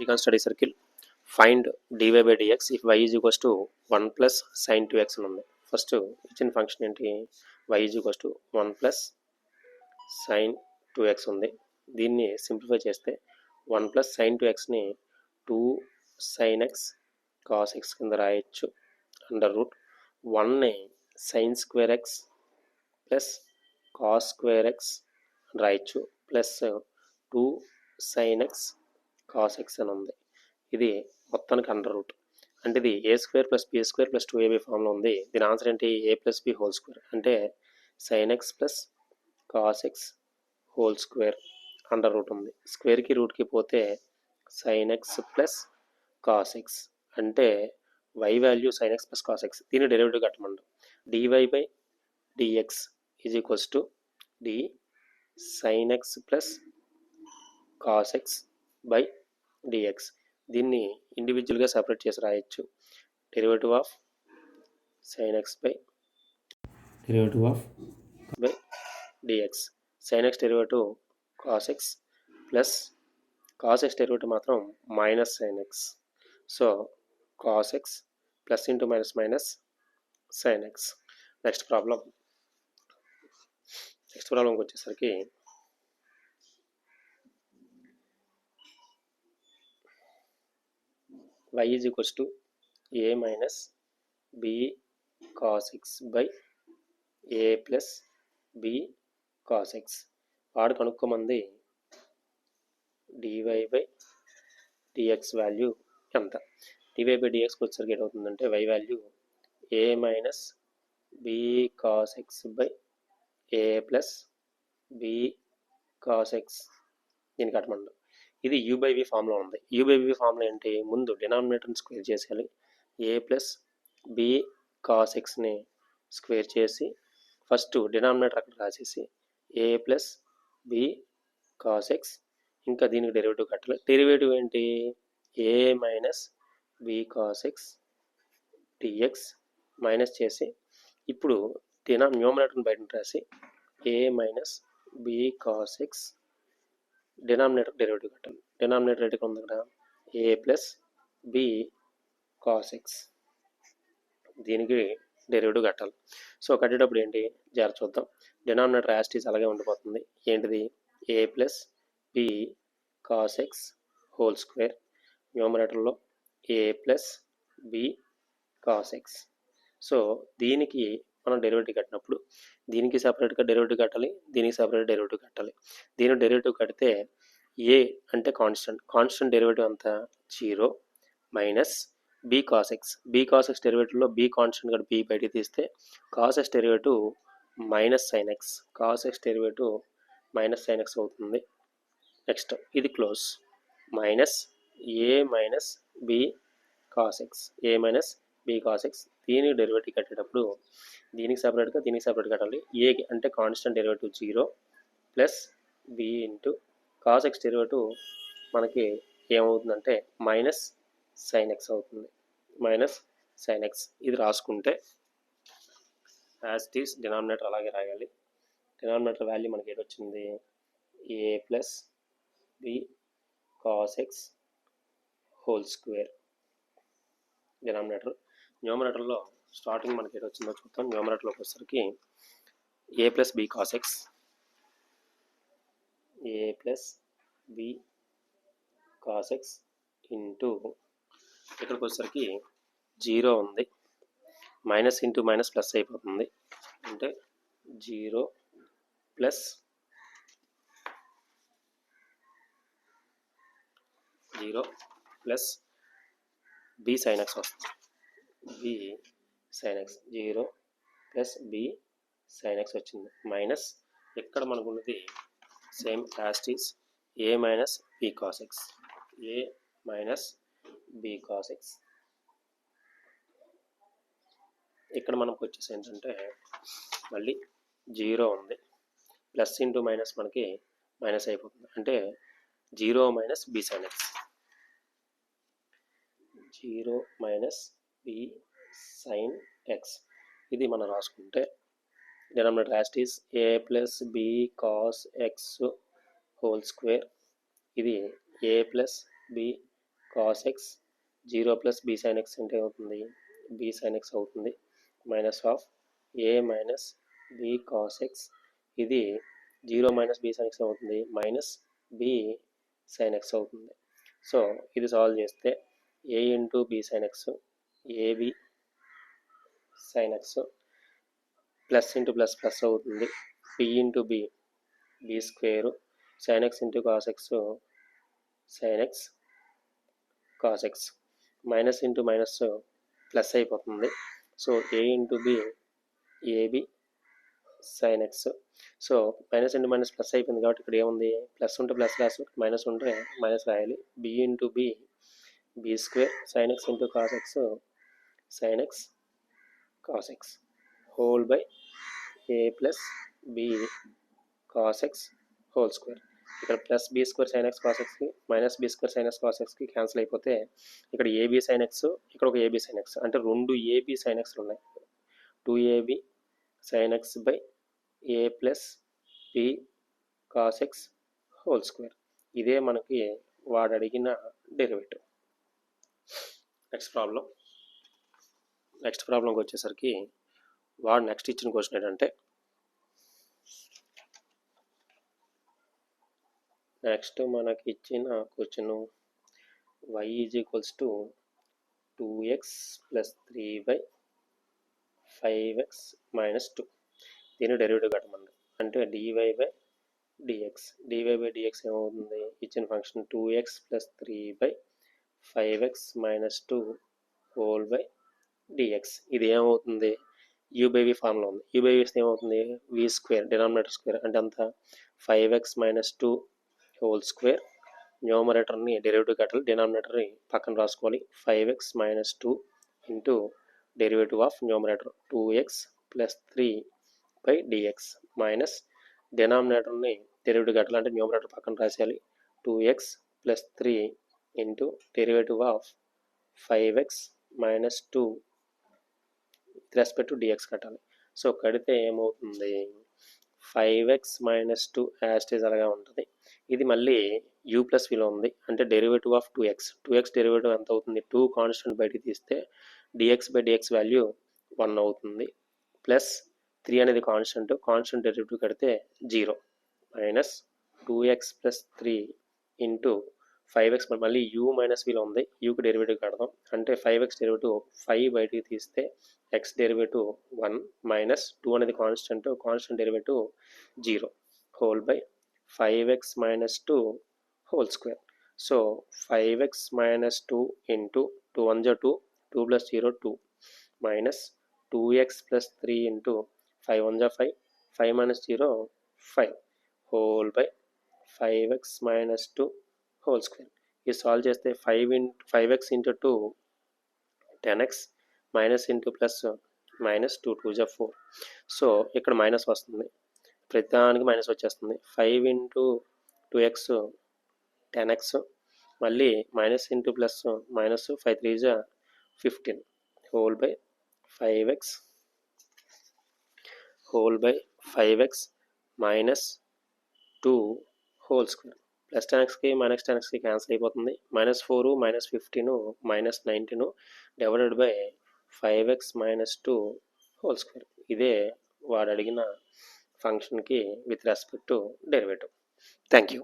You can study circle. Find dy by dx if y is equals to 1 plus sin 2x అని ఉంది. First ఇచ్చిన function ఏంటి, y is equals to 1 plus sin 2x ఉంది. దీన్ని simplify చేస్తే 1 plus sin 2xని 2 sin x cos x కింద రాయొచ్చు. Under root 1ని sin square x plus cos square x రాయొచ్చు plus 2 sin x cos x అని ఉంది. ఇది మొత్తానికి అండర్ రూట్ అంటే ఇది A square plus B square ప్లస్ 2ab ఫామ్లో ఉంది. దీని ఆన్సర్ ఏంటి, A plus B whole square అంటే sin x plus cos x whole square under root ఉంది. స్క్వేర్కి రూట్కి పోతే sin x plus cos x అంటే y value sin x plus cos x. దీని డెరివేటివ్ కట్టమంటాం. dy by dx is equals to d sin x plus cos x by dx. దీన్ని ఇండివిజువల్గా separate చేసి రాయొచ్చు. Derivative of sin x by dx. sin x derivative cos x plus cos x derivative మాత్రం minus sin x. So cos x plus into minus minus sin x. Next ప్రాబ్లంకి వచ్చేసరికి y is equals to a minus b cos x by a plus b cos x. వాడు కనుక్కోమంది dy by dx value ఎంత. dy by dxకి వచ్చేసరికి ఏమవుతుందంటే y value a minus b cos x by a plus b cos x. దీనికి కట్టమంటాం. ఇది u by v ఫామ్లో ఉంది. u by v ఫామ్లో ఏంటి, ముందు డినామినేటర్ని స్క్వేర్ చేసేయాలి. a ప్లస్ b cos xని స్క్వేర్ చేసి ఫస్ట్ డినామినేటర్ అక్కడ రాసేసి a plus b cos x ఇంకా దీనికి డెరివేటివ్ కట్టాలి. డెరివేటివ్ ఏంటి, a minus b cos x dx minus చేసి ఇప్పుడు న్యూమరేటర్ని బయట రాసి a minus b cos x denominator derivative కట్టాలి. డినామినేటర్ ఎక్కడ ఉంది, ఇక్కడ a plus b cos x. దీనికి డెరివేటివ్ కట్టాలి. సో కట్టేటప్పుడు ఏంటి జాగ్రత్త చూద్దాం. డినామినేటర్ యాస్టీస్ అలాగే ఉండిపోతుంది. ఏంటిది, a plus b cos x whole square. న్యూమరేటర్లో a plus b cos x. So దీనికి మనం డెరివేటివ్ కట్టినప్పుడు దీనికి సపరేట్గా డెరివేటివ్ కట్టాలి, దీనికి సపరేట్ డెరివేటివ్ కట్టాలి. దీని డెరివేటివ్ కడితే ఏ అంటే కాన్స్టెంట్ డెరివేటివ్ అంతా 0 minus b cos x. b cos x డెరివేటివ్లో b constant కూడా b బయటికి తీస్తే cos x derivative minus sin x. cos x derivative minus sin x అవుతుంది. నెక్స్ట్ ఇది close minus a minus b cos x. a minus b cos x. దీనికి derivative కట్టేటప్పుడు దీనికి సపరేట్గా దీనికి సపరేట్ కట్టాలి. ఏ అంటే constant derivative 0 plus b into cos x derivative మనకి ఏమవుతుందంటే మైనస్ sin x అవుతుంది. Minus sin x. ఇది రాసుకుంటే యాజ్ ఇట్ ఈస్ డినామినేటర్ అలాగే రాయాలి. డినామినేటర్ వాల్యూ మనకి ఏది వచ్చింది, a plus b cos x whole square denominator. న్యూమరేటర్లో స్టార్టింగ్ మనకి ఏది వచ్చిందో చూద్దాం. న్యూమరేటర్లోకి వచ్చేసరికి a plus b cos x, a plus b cos x into ఇక్కడికి వచ్చేసరికి 0 ఉంది. మైనస్ ఇంటూ మైనస్ ప్లస్ అయిపోతుంది. అంటే 0 plus 0 plus b sin x వస్తుంది. b sin x 0 plus b sin x వచ్చింది. మైనస్ ఇక్కడ మనకు ఉన్నది same as it is a minus b cos x. a minus b cos x. ఇక్కడ మనకు వచ్చేసి ఏంటంటే మళ్ళీ 0 ఉంది. ప్లస్ ఇంటూ మైనస్ మనకి మైనస్ అయిపోతుంది. అంటే 0 minus b sin x. 0 minus b sin x. ఇది మనం రాసుకుంటే denominator as it is a plus b cos x whole square. ఇది a plus b cos x 0 plus B sine x అంటే అవుతుంది బి సైన్ ఎక్స్ అవుతుంది minus of A minus B cos x ఇది 0 minus B sine x అవుతుంది minus B sine x అవుతుంది. So ఇది solve చేస్తే A into B sine x AB sine x plus into plus plus అవుతుంది B into B B square sine x into cos x sine x cos x minus into minus plus అయిపోతుంది. So A into B AB sine x. So minus into minus plus అయిపోయింది కాబట్టి ఇక్కడ ఏముంది plus ఉంటే plus రాసు minus ఉంటే minus రాయాలి. B into B B square sine x into cos x sine x cos x whole by A plus B cos x whole square. ఇక్కడ plus B square sine x cos ఎక్స్కి minus B square sine x cos ఎక్స్కి cancel అయిపోతే ఇక్కడ AB sign X ఇక్కడ ఒక AB sign x అంటే రెండు AB sign ఎక్స్లు ఉన్నాయి. 2ab sine x by A plus B cos x whole square. ఇదే మనకి వాడు అడిగిన డెరివేటివ్. నెక్స్ట్ ప్రాబ్లంకి వచ్చేసరికి వాడు నెక్స్ట్ ఇచ్చిన క్వశ్చన్ ఏంటంటే నెక్స్ట్ మనకి ఇచ్చిన question y is equals to 2x plus 3 5x minus 2 దీని డెరివేటివ్ కట్టమంది అంటే dy బై dx ఏమవుతుంది ఇచ్చిన function 2x plus 3/5x minus 2 whole by dx. ఇది ఏమవుతుంది u బై v ఫార్ములా ఉంది. u బై v ఏమవుతుంది v స్క్వేర్ డినామినేటర్ స్క్వేర్ అంటే అంత 5x మైనస్ 2 హోల్ స్క్వేర్ న్యూమరేటర్ని డెరివేటివ్ కట్టాలి డినామినేటర్ని పక్కన రాసుకోవాలి 5x minus 2 into derivative of numerator 2x plus 3/dx minus డినామినేటర్ని డెరివేటివ్ కట్టాలి అంటే న్యూమరేటర్ పక్కన రాసేయాలి 2x plus 3 into derivative of 5x minus 2 with respect to dx కట్టాలి. సో కడితే ఏమవుతుంది 5x మైనస్ 2 యాస్టేజ్ అలాగా ఉంటుంది. ఇది మళ్ళీ u ప్లస్ విలో ఉంది అంటే డెరివేటివ్ ఆఫ్ 2x డెరివేటివ్ ఎంత అవుతుంది 2 కాన్స్టెంట్ బయటికి తీస్తే dx వాల్యూ 1 అవుతుంది ప్లస్ 3 అనేది కాన్స్టెంట్ డెరివేటివ్ కడితే 0 minus 2x plus 3 into 5x మళ్ళీ u మైనస్ విలో ఉంది యూకి డెరివేటివ్ కడదాం అంటే 5x డెరివేటివ్ 5 బయటికి తీస్తే x డెరివేటివ్ 1 మైనస్ 2 అనేది constant derivative 0 whole by 5x minus 2 whole square. So 5x minus 2 into 2 1 2 2 plus 0 2 minus 2x plus 3 into 5 1 5 5 minus 0 5 whole by 5x minus 2 whole square. ఇది solve చేస్తే 5x into 2 10x minus into plus minus 2 2 4. So ఇక్కడ minus వస్తుంది ప్రతిదానికి minus వచ్చేస్తుంది 5 into 2x 10x మళ్ళీ minus into plus minus 5 3 15 whole by 5x minus 2 whole square. Plus 10xకి minus 10xకి cancel అయిపోతుంది -4 -15 -19 divided by 5x minus 2 whole square. ఇదే వాడు అడిగిన ఫంక్షన్కి with respect to derivative. Thank you.